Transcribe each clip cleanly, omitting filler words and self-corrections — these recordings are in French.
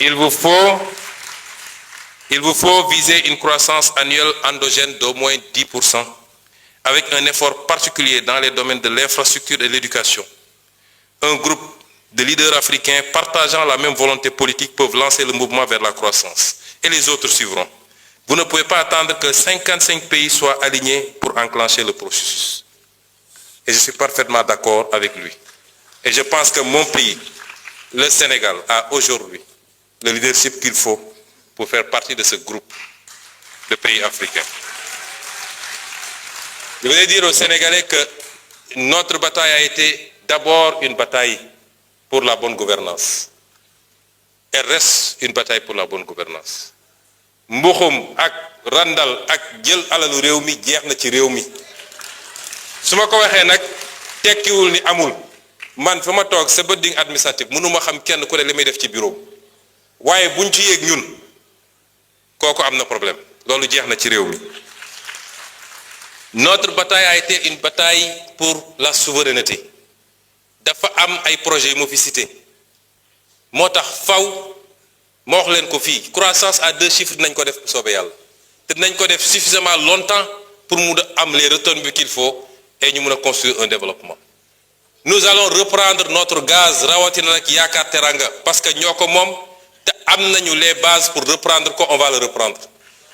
Il vous faut viser une croissance annuelle endogène d'au moins 10%, avec un effort particulier dans les domaines de l'infrastructure et de l'éducation. Un groupe de leaders africains partageant la même volonté politique peuvent lancer le mouvement vers la croissance. Et les autres suivront. Vous ne pouvez pas attendre que 55 pays soient alignés pour enclencher le processus. Et je suis parfaitement d'accord avec lui. Et je pense que mon pays, le Sénégal, a aujourd'hui le leadership qu'il faut pour faire partie de ce groupe de pays africains. Je voudrais dire aux Sénégalais que notre bataille a été d'abord une bataille pour la bonne gouvernance. Elle reste une bataille pour la bonne gouvernance. Mbuxum ak randal ak jël alalu réew mi jeex na ci réew mi su ma ko waxee nag tekkiwul ni amul man fa ma toog sa building administratif mënuma xam kenn ku ne li may def ci bureau waaye buñ ci yéeg ñun kooku am na problème loolu jeex na ci réew mi. Notre bataille a été une bataille pour la souveraineté dafa am ay projets yu ma fi cité moo tax faw ma wax leen ko fii croissance à 2 chiffres dinañ ko def bu soobee yàlla te dinañ ko def suffisamment longtemps pour mu am les retombées qu'il faut et ñu mën a construire un développement. Nous allons reprendre notre gaz rawatina nag Yaakaar Teranga parce que ñoo ko moom te am nañu les bases pour reprendre ko on va le reprendre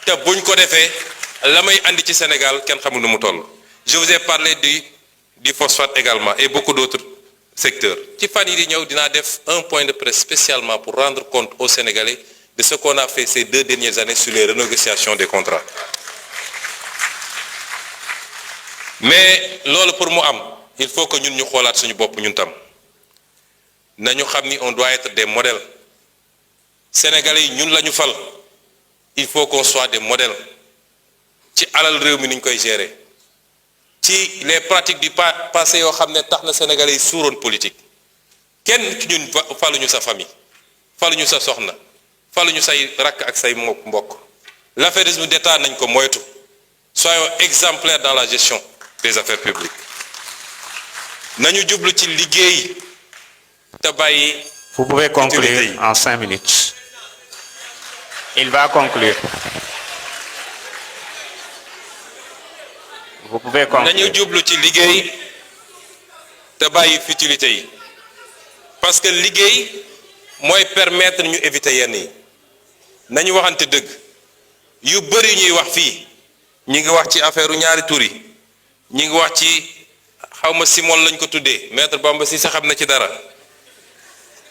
te buñ ko defee la may andi ci Sénégal kenn xamul nu mu toll. Je vous ai parlé du phosphate également et beaucoup d'autres secteurs. Ci fan yi di ñëw dinaa def un point de presse spécialement pour rendre compte aux Sénégalais de ce qu'on a fait ces 2 dernières années sur les renégociations des contrats. Mais loolu pour mu am il faut que ñun ñu xoolaat suñu bopp ñun tam nañu xam ni on doit être des modèles. Sénégalais yi ñun la ñu fal il faut qu'on soit des modèles ci alal réew mi ni ñu koy gérer. ci les pratiques du passé yoo xam ne tax na Sénégalais yi suuroon politique kenn ci ñun faluñu sa famille faluñu sa soxna faluñu say rakk ak say mbokk l'affairisme d'État nañ ko moytu soyons exemplaires dans la gestion des affaires publiques nañu jublu ci liggéey te bàyyi. Vous pouvez conclure en 5 minutes. Il va conclure. Vous pouvez conclure. nañu jublu ci liggéey te bàyyi futilité yi parce que liggéey mooy permettre ñu éviter yenn yi nañu waxante dëgg yu bëri ñuy wax fii ñi ngi wax ci affaire u ñaari tur yi ñi ngi wax ci xawma Simon lañ ko tuddee maître Bamba si sa xam na ci dara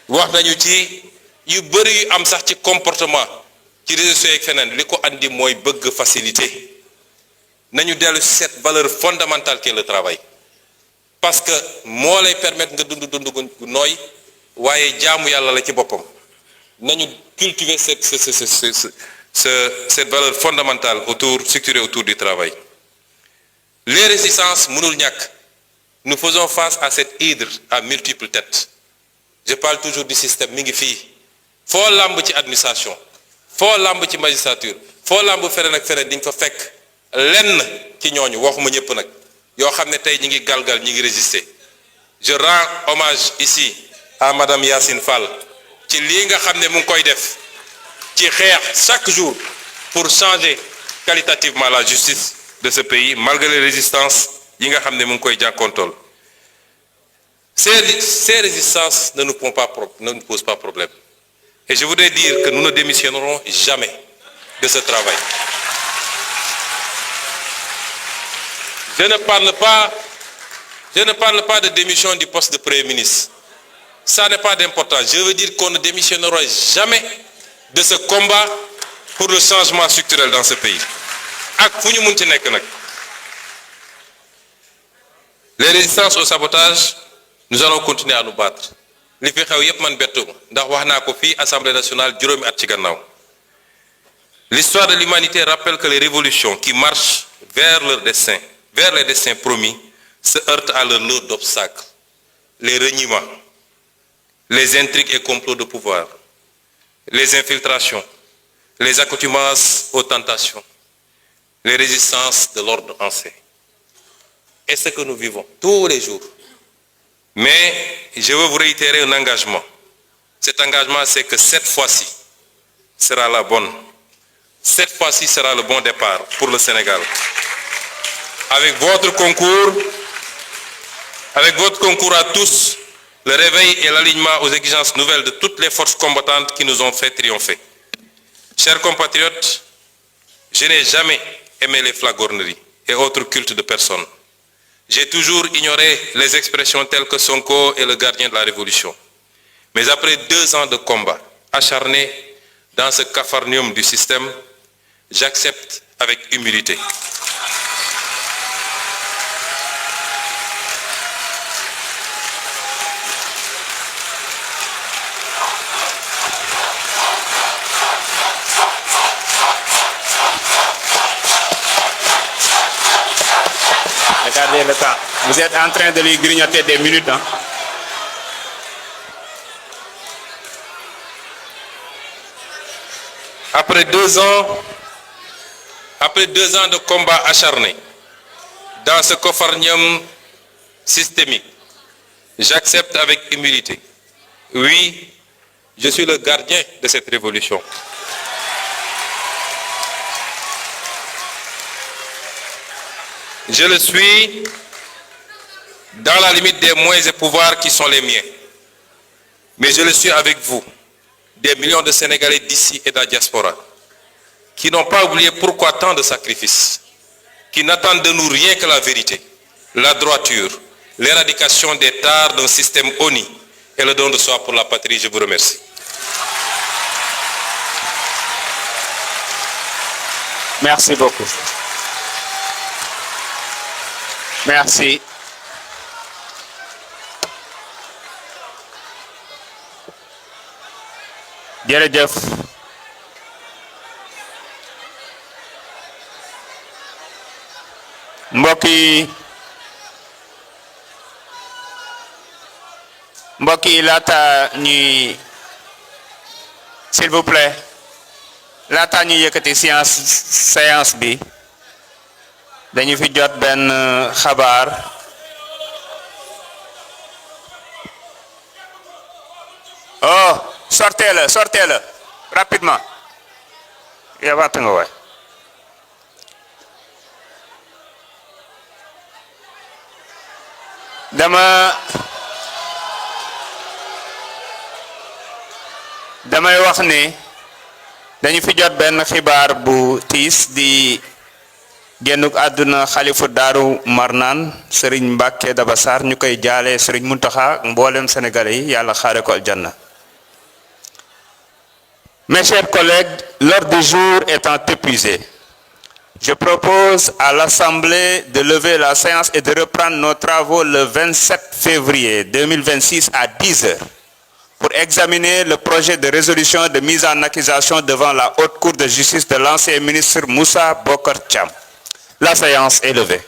wax nañu ci yu bëri yu am sax ci comportement ci réseaux sociaux ak feneen li ko andi mooy bëgg facilité. nañu dellu cette valeur fondamentale qu'est le travail parce que moo lay permettre nga dund gu nooy waaye jaamu yàlla la ci boppam nañu cultiver cette valeur fondamentale structurée autour du travail. Les résistances mënul ñàkk nous faisons face à cette hydre à multiples têtes je parle toujours du système mi ngi fii foo làmb ci administration foo làmb ci magistrature foo làmb feneen ak feneen di nga fa fekk lenn ci ñooñu waxuma ñëpp nag yoo xam ne tey ñi ngi galgal ñi ngi résister. Je rends hommage ici à madame Yacine Fall ci lii nga xam ne mu ngi koy def ci xeex chaque jour pour changer qualitativement la justice de ce pays malgré les résistances yi nga xam ne mu ngi koy jànkoontool. Ces résistances ne nous posent pas problème et je voudrais dire que nous ne démissionnerons jamais de ce travail. Je ne parle pas de démission du poste de Premier ministre. Ça n'est pas d'importance. Je veux dire qu'on ne démissionnera jamais de ce combat pour le changement structurel dans ce pays. Ak fu ñu mun ci nekk nag. Les résistances au sabotage, nous allons continuer à nous battre. Li fi xew yépp man bettu ndax wax naa ko fii Assemblée nationale juróomi at ci gannaaw. L'histoire de l'humanité rappelle que les révolutions qui marchent vers les destins promis, se heurtent à leur lot d'obstacles. Les reniements, les intrigues et complots de pouvoir, les infiltrations, les accoutumances aux tentations, les résistances de l'ordre ancien. Et ce que nous vivons tous les jours. Mais je veux vous réitérer un engagement. Cet engagement, c'est que cette fois-ci, sera la bonne. Cette fois-ci sera le bon départ pour le Sénégal. Avec votre concours à tous, le réveil et l'alignement aux exigences nouvelles de toutes les forces combattantes qui nous ont fait triompher. Chers compatriotes, je n'ai jamais aimé les flagorneries et autres cultes de personnes. J'ai toujours ignoré les expressions telles que Sonko est le gardien de la Révolution. Mais après 2 ans de combat acharné dans ce capharnaüm du système, j'accepte avec humilité. Regardez le temps. Vous êtes en train de lui grignoter des minutes. Hein? Après 2 ans de combat acharné dans ce capharnaüm systémique, j'accepte avec humilité. Oui, je suis le gardien de cette révolution. Je le suis dans la limite des moyens et pouvoirs qui sont les miens. Mais je le suis avec vous, des millions de Sénégalais d'ici et de la diaspora, qui n'ont pas oublié pourquoi tant de sacrifices, qui n'attendent de nous rien que la vérité, la droiture, l'éradication des tares d'un système honni et le don de soi pour la patrie. Je vous remercie. Merci beaucoup. Merci. Jërëjëf. mbokk yi laata ñuy s'il vous plaît laata ñuy yëkkati séance bi dañu fi jot benn xabaar oh sortez-le rapidement yabaat nga waay damay wax ni dañu fi jot benn xibaar bu tiis di génnuk àdduna xalifu Daaru Marnaan Serigne Mbacké Daba Sarr ñu koy jaale Serigne Mountakha mboolem sénégalais yi yàlla xaare ko aljanna. Mes chers collègues, l'ordre du jour étant épuisé, je propose à l'Assemblée de lever la séance et de reprendre nos travaux le 27 février 2026 à 10 heures pour examiner le projet de résolution de mise en accusation devant la Haute Cour de justice de l'ancien ministre Moussa Bocar Thiam. La séance est levée.